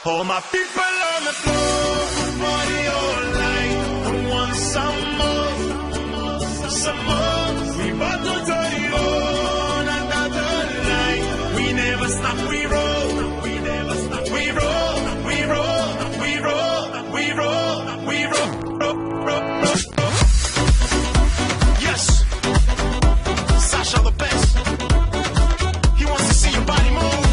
All my people on the floor, party all night. I want some more, some more. We about to turn it on another night. We never stop, we roll, we never stop, we roll, we roll, we roll, we roll, we roll, roll, roll, roll. Yes, Sasha the best. He wants to see your body move.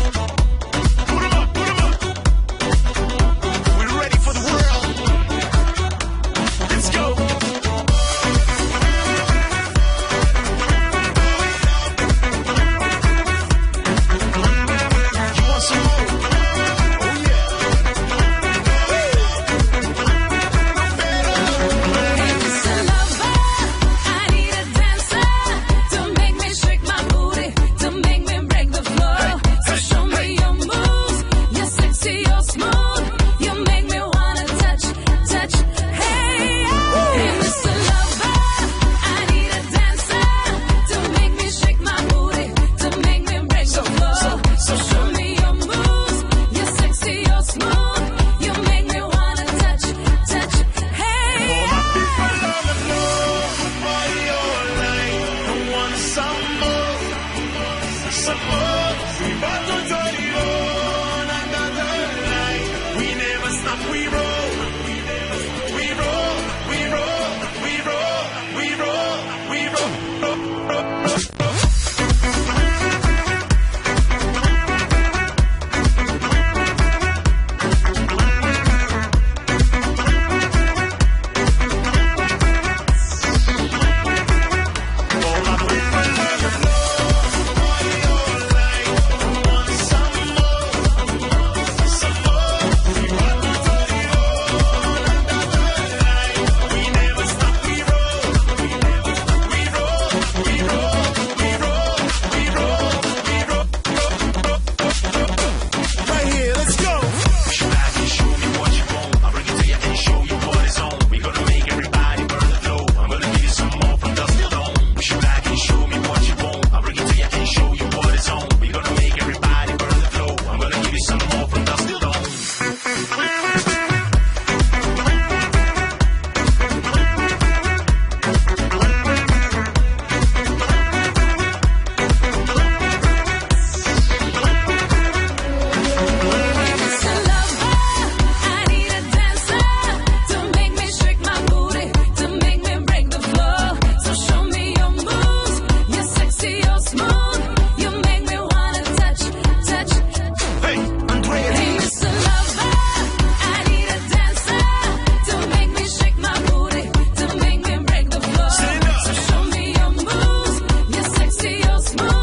Smooth.